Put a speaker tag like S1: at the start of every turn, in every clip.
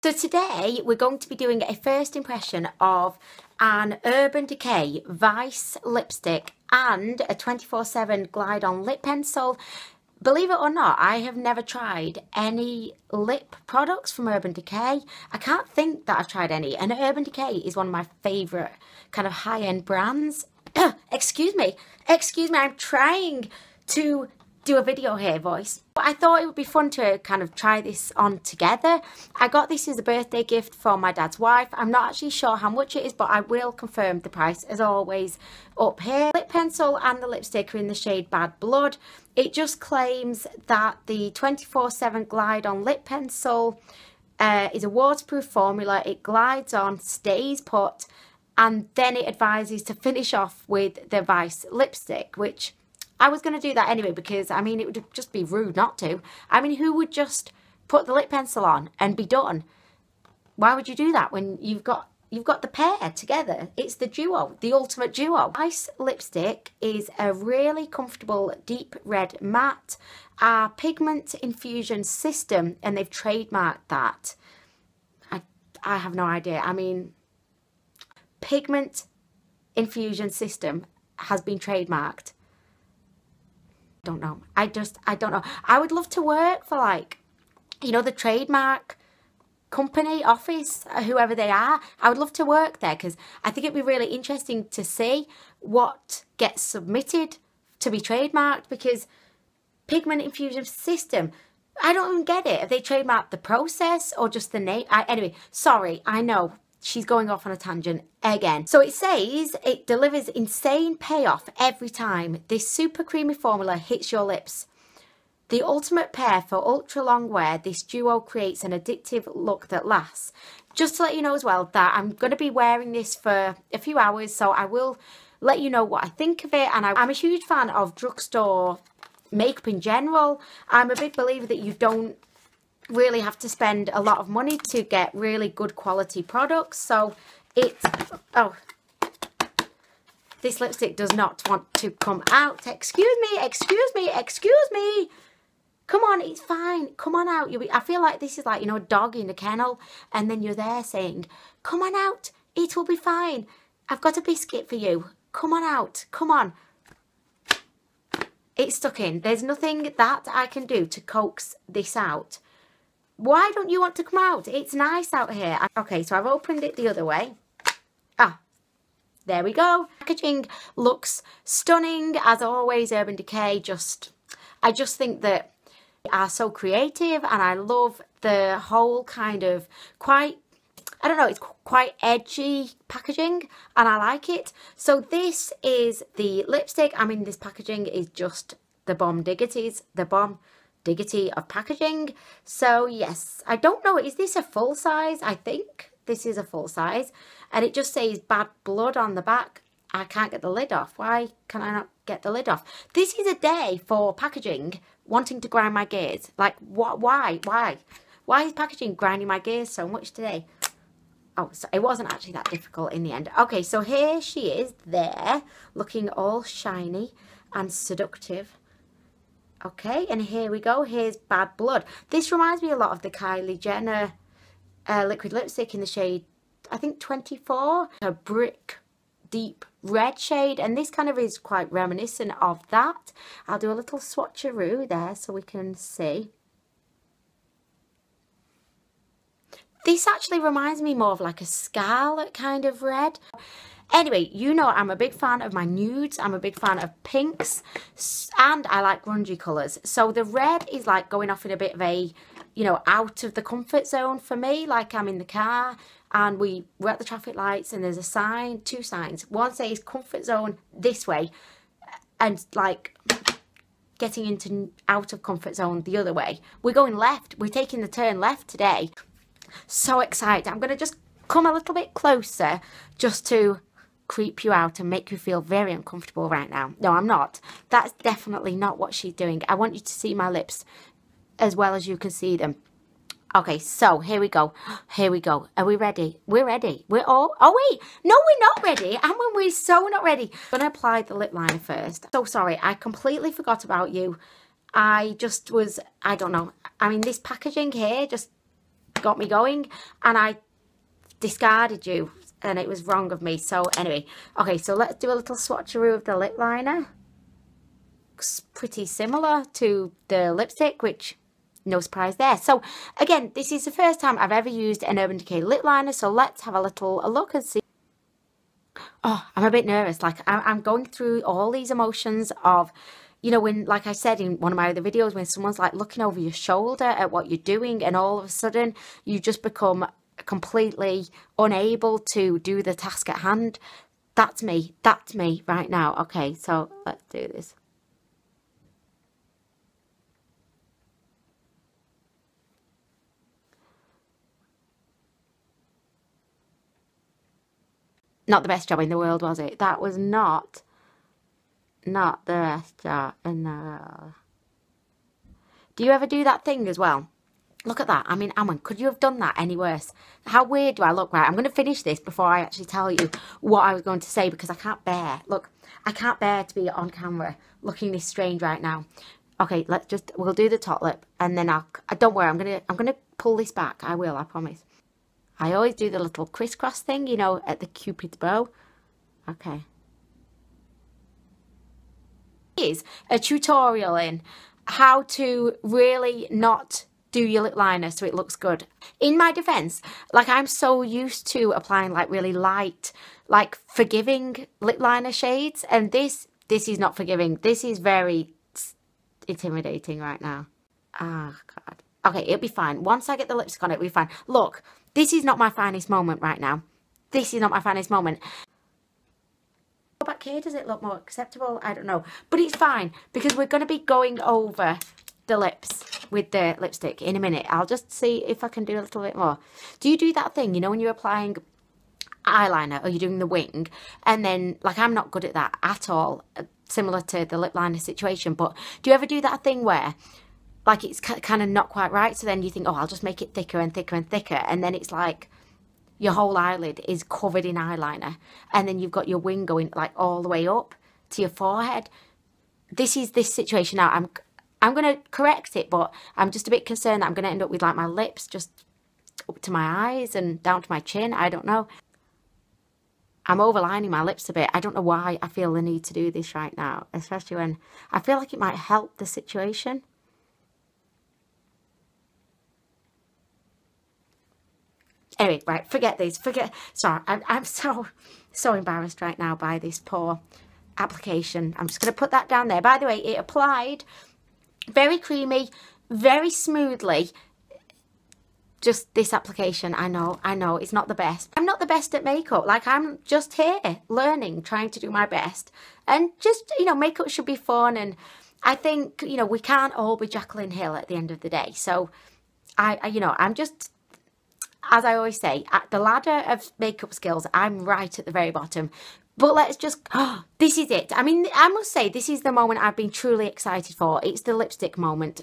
S1: So today we're going to be doing a first impression of an Urban Decay Vice lipstick and a 24/7 glide on lip pencil. Believe it or not, I have never tried any lip products from Urban Decay. I can't think that I've tried any, and Urban Decay is one of my favourite kind of high-end brands. Excuse me, I'm trying to do a video here, voice. But I thought it would be fun to kind of try this on together. I got this as a birthday gift from my dad's wife. I'm not actually sure how much it is, but I will confirm the price as always up here. Lip pencil and the lipstick are in the shade Bad Blood. It just claims that the 24/7 glide on lip pencil is a waterproof formula. It glides on, stays put, and then it advises to finish off with the Vice lipstick, which I was going to do that anyway because, I mean, it would just be rude not to. I mean, who would just put the lip pencil on and be done? Why would you do that when you've got the pair together? It's the duo, the ultimate duo. Vice lipstick is a really comfortable deep red matte, pigment infusion system, and they've trademarked that. I have no idea. I mean, pigment infusion system has been trademarked. Don't know. I don't know. I would love to work for, like, you know, the trademark company, office, whoever they are. I would love to work there because I think it'd be really interesting to see what gets submitted to be trademarked, because pigment infusion system, I don't even get it. Have they trademarked the process or just the name? Anyway, sorry, I know. She's going off on a tangent again. So it says it delivers insane payoff every time this super creamy formula hits your lips. The ultimate pair for ultra long wear, this duo creates an addictive look that lasts. Just to let you know as well that I'm going to be wearing this for a few hours, so I will let you know what I think of it. And I'm a huge fan of drugstore makeup in general. I'm a big believer that you don't really have to spend a lot of money to get really good quality products. So oh, this lipstick does not want to come out. Excuse me. Come on, it's fine. Come on out. I feel like this is like, you know, a dog in a kennel, and then you're there saying, come on out, it will be fine. I've got a biscuit for you. Come on out, come on. It's stuck in. There's nothing that I can do to coax this out. Why don't you want to come out? It's nice out here. Okay, so I've opened it the other way. There we go. Packaging looks stunning. As always, Urban Decay, I just think that they are so creative, and I love the whole kind of quite, I don't know, it's quite edgy packaging, and I like it. So this is the lipstick. I mean, this packaging is just the bomb diggities, the bomb diggity of packaging. So yes, I don't know, is this a full size? I think this is a full size, and it just says Bad Blood on the back. I can't get the lid off. Why can I not get the lid off? This is a day for packaging wanting to grind my gears. Like, what? Why is packaging grinding my gears so much today? Oh, so it wasn't actually that difficult in the end. Okay, so here she is there, looking all shiny and seductive. Okay, and here we go. Here's Bad Blood. This reminds me a lot of the Kylie Jenner liquid lipstick in the shade, I think 24. A brick deep red shade, and this kind of is quite reminiscent of that. I'll do a little swatcheroo there so we can see. This actually reminds me more of like a scarlet kind of red. Anyway, you know I'm a big fan of my nudes, I'm a big fan of pinks, and I like grungy colours. So the red is like going off in a bit of a, you know, out of the comfort zone for me. Like, I'm in the car and we're at the traffic lights and there's a sign, two signs. One says comfort zone this way, and like getting into out of comfort zone the other way. We're going left, we're taking the turn left today. So excited. I'm going to just come a little bit closer just to creep you out and make you feel very uncomfortable right now. No, I'm not. That's definitely not what she's doing. I want you to see my lips as well as you can see them. Okay, so here we go. Here we go. Are we ready? We're ready. We're all... Oh, wait. No, we're not ready. Anwen, we're so not ready. I'm going to apply the lip liner first. So sorry. I completely forgot about you. I just was... I don't know. I mean, this packaging here just... got me going, and I discarded you, and it was wrong of me. So anyway, okay, so let's do a little swatcheroo of the lip liner. Looks pretty similar to the lipstick, which no surprise there. So again, this is the first time I've ever used an Urban Decay lip liner, so let's have a look and see. Oh, I'm a bit nervous. Like, I'm going through all these emotions of, you know, when, like I said in one of my other videos, when someone's like looking over your shoulder at what you're doing, and all of a sudden you just become completely unable to do the task at hand. That's me right now. Okay, so let's do this. Not the best job in the world, was it? That was not the best job in the world. Do you ever do that thing as well? Look at that. I mean, Anwen, could you have done that any worse? How weird do I look? Right, I'm going to finish this before I actually tell you what I was going to say, because I can't bear, look, I can't bear to be on camera looking this strange right now. Okay, we'll do the top lip, and then don't worry, I'm going to pull this back. I will, I promise. I always do the little crisscross thing, you know, at the Cupid's bow. Okay. Here's a tutorial in how to really not do your lip liner so it looks good. In my defense, like, I'm so used to applying like really light, like forgiving lip liner shades, and this is not forgiving. This is very intimidating right now. Oh God. Okay, it'll be fine. Once I get the lipstick on, it'll be fine. Look, this is not my finest moment right now. This is not my finest moment. Back here, does it look more acceptable? I don't know. But it's fine, because we're going to be going over the lips with the lipstick in a minute. I'll just see if I can do a little bit more. Do you do that thing, you know, when you're applying eyeliner or you're doing the wing, and then, like, I'm not good at that at all, similar to the lip liner situation, but do you ever do that thing where, like, it's kind of not quite right, so then you think, oh, I'll just make it thicker and thicker and thicker, and then it's like your whole eyelid is covered in eyeliner, and then you've got your wing going like all the way up to your forehead. This is this situation now. I'm going to correct it, but I'm just a bit concerned that I'm going to end up with like my lips just up to my eyes and down to my chin. I don't know. I'm overlining my lips a bit. I don't know why I feel the need to do this right now, especially when I feel like it might help the situation. Anyway, right, forget this. Sorry, I'm so embarrassed right now by this poor application. I'm just going to put that down there. By the way, it applied very creamy, very smoothly. Just this application, I know, it's not the best. I'm not the best at makeup. Like, I'm just here learning, trying to do my best. And just, you know, makeup should be fun. And I think, you know, we can't all be Jacqueline Hill at the end of the day. So, you know, I'm just, as I always say, at the ladder of makeup skills, I'm right at the very bottom. But let's just, this is it. I mean, I must say, this is the moment I've been truly excited for. It's the lipstick moment.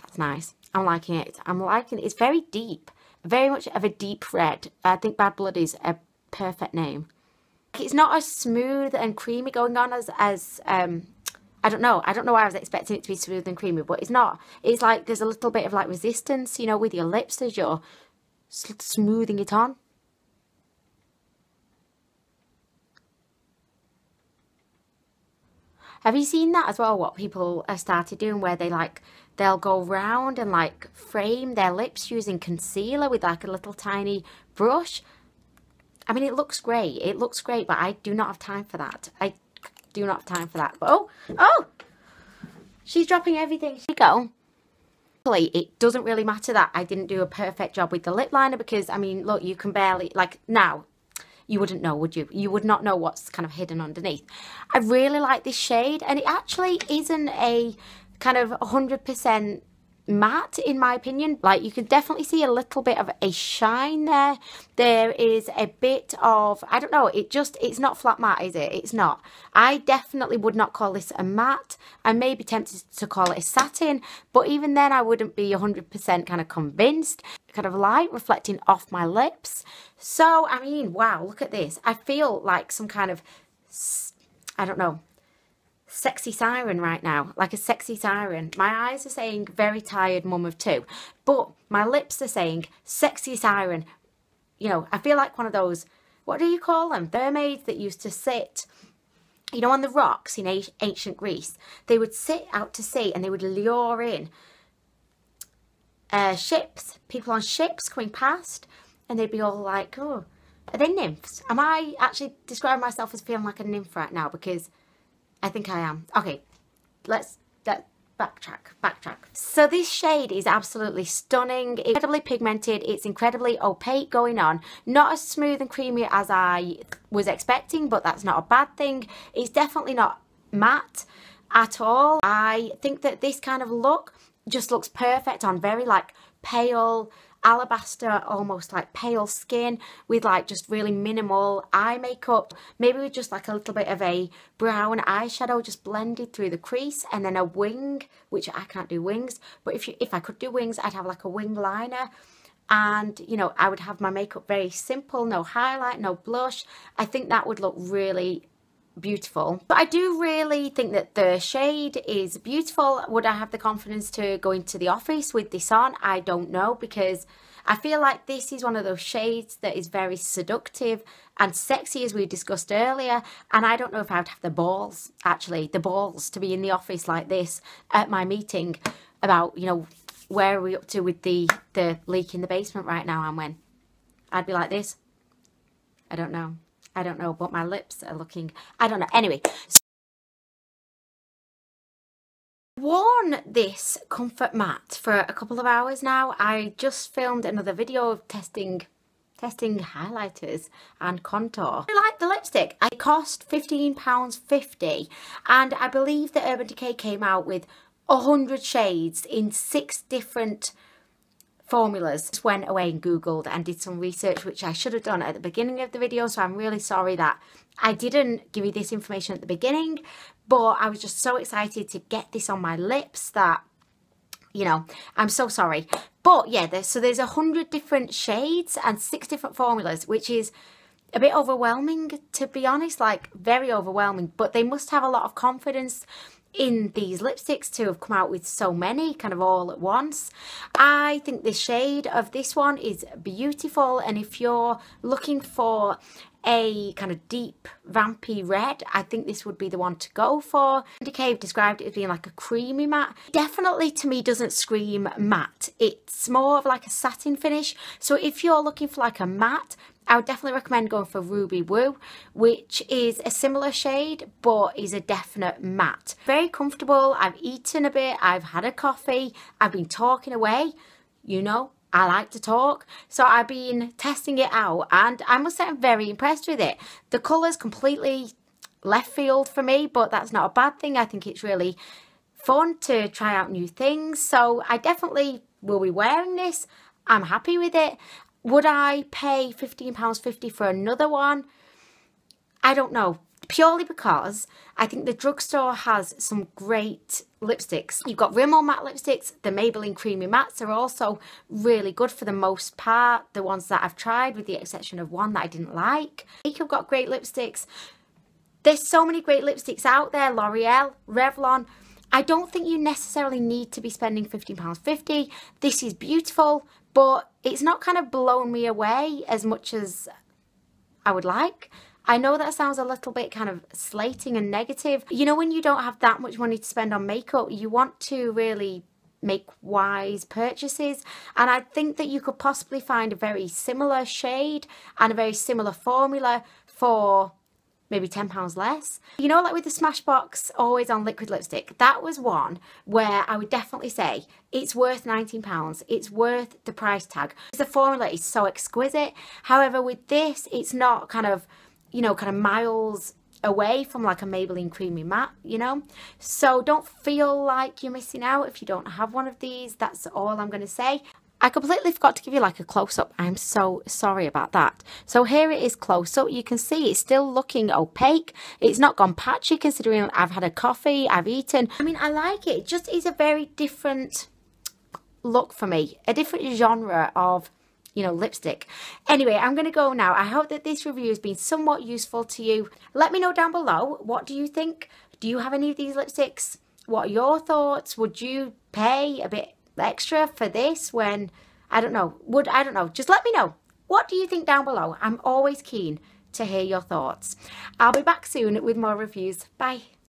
S1: That's nice. I'm liking it. I'm liking it. It's very deep. Very much of a deep red. I think Bad Blood is a perfect name. It's not as smooth and creamy going on as I don't know why I was expecting it to be smooth and creamy, but it's not. It's like there's a little bit of like resistance, you know, with your lips as you're smoothing it on. Have you seen that as well, what people have started doing, where they'll go round and like frame their lips using concealer with like a little tiny brush? I mean, it looks great. It looks great, but I do not have time for that. I do not have time for that. But oh, she's dropping everything. Here we go. It doesn't really matter that I didn't do a perfect job with the lip liner, because, I mean, look, you can barely, like, now, you wouldn't know, would you? You would not know what's kind of hidden underneath. I really like this shade, and it actually isn't a kind of 100% matte, in my opinion. Like, you can definitely see a little bit of a shine there. There is a bit of, I don't know, it's not flat matte, is it? It's not. I definitely would not call this a matte. I may be tempted to call it a satin, but even then I wouldn't be 100% kind of convinced. Kind of light reflecting off my lips. So, I mean, wow, look at this. I feel like some kind of, I don't know, sexy siren right now, like a sexy siren. My eyes are saying very tired mum of two, but my lips are saying sexy siren. You know, I feel like one of those, what do you call them? Mermaids that used to sit, you know, on the rocks in ancient Greece. They would sit out to sea and they would lure in ships, people on ships coming past, and they'd be all like, oh, are they nymphs? Am I actually describing myself as feeling like a nymph right now? Because I think I am. Okay, let's backtrack. So this shade is absolutely stunning. It's incredibly pigmented. It's incredibly opaque going on. Not as smooth and creamy as I was expecting, but that's not a bad thing. It's definitely not matte at all. I think that this kind of look just looks perfect on very like pale alabaster, almost like pale skin with like just really minimal eye makeup, maybe with just like a little bit of a brown eyeshadow just blended through the crease, and then a wing, which I can't do wings, but if I could do wings, I'd have like a wing liner. And you know, I would have my makeup very simple, no highlight, no blush. I think that would look really beautiful. But I do really think that the shade is beautiful. Would I have the confidence to go into the office with this on? I don't know, because I feel like this is one of those shades that is very seductive and sexy, as we discussed earlier, and I don't know if I would have the balls, actually, the balls to be in the office like this at my meeting about, you know, where are we up to with the leak in the basement right now, Anwen? I'd be like this. I don't know, but my lips are looking, I don't know. Anyway, so I've worn this Comfort Matte for a couple of hours now. I just filmed another video of testing highlighters and contour. I like the lipstick. It cost £15.50, and I believe that Urban Decay came out with 100 shades in 6 different formulas. Just went away and googled and did some research, which I should have done at the beginning of the video, so I'm really sorry that I didn't give you this information at the beginning, but I was just so excited to get this on my lips that, you know, I'm so sorry. But yeah, there's 100 different shades and 6 different formulas, which is a bit overwhelming, to be honest, like very overwhelming, but they must have a lot of confidence in these lipsticks to have come out with so many kind of all at once. I think the shade of this one is beautiful, and if you're looking for a kind of deep vampy red, I think this would be the one to go for. Decay described it as being like a creamy matte. Definitely to me doesn't scream matte. It's more of like a satin finish, so if you're looking for like a matte, I would definitely recommend going for Ruby Woo, which is a similar shade but is a definite matte. Very comfortable. I've eaten a bit, I've had a coffee, I've been talking away, you know, I like to talk, so I've been testing it out and I must say I'm very impressed with it. The colour's completely left field for me, but that's not a bad thing. I think it's really fun to try out new things, so I definitely will be wearing this. I'm happy with it. Would I pay £15.50 for another one? I don't know. Purely because I think the drugstore has some great lipsticks. You've got Rimmel matte lipsticks. The Maybelline creamy mattes are also really good for the most part. The ones that I've tried, with the exception of one that I didn't like. You've got great lipsticks. There's so many great lipsticks out there. L'Oreal, Revlon. I don't think you necessarily need to be spending £15.50. This is beautiful, but it's not kind of blown me away as much as I would like. I know that sounds a little bit kind of slating and negative. You know, when you don't have that much money to spend on makeup, you want to really make wise purchases, and I think that you could possibly find a very similar shade and a very similar formula for maybe £10 less. You know, like with the Smashbox Always On liquid lipstick, that was one where I would definitely say it's worth £19. It's worth the price tag. The formula is so exquisite. However, with this, it's not kind of, you know, kind of miles away from like a Maybelline creamy matte, you know. So don't feel like you're missing out if you don't have one of these. That's all I'm going to say. I completely forgot to give you like a close-up. I'm so sorry about that. So here it is close-up. You can see it's still looking opaque. It's not gone patchy considering I've had a coffee, I've eaten. I mean, I like it. It just is a very different look for me. A different genre of, you know, lipstick. Anyway, I'm going to go now. I hope that this review has been somewhat useful to you. Let me know down below, what do you think? Do you have any of these lipsticks? What are your thoughts? Would you pay a bit extra for this when, I don't know, just let me know. What do you think down below? I'm always keen to hear your thoughts. I'll be back soon with more reviews. Bye.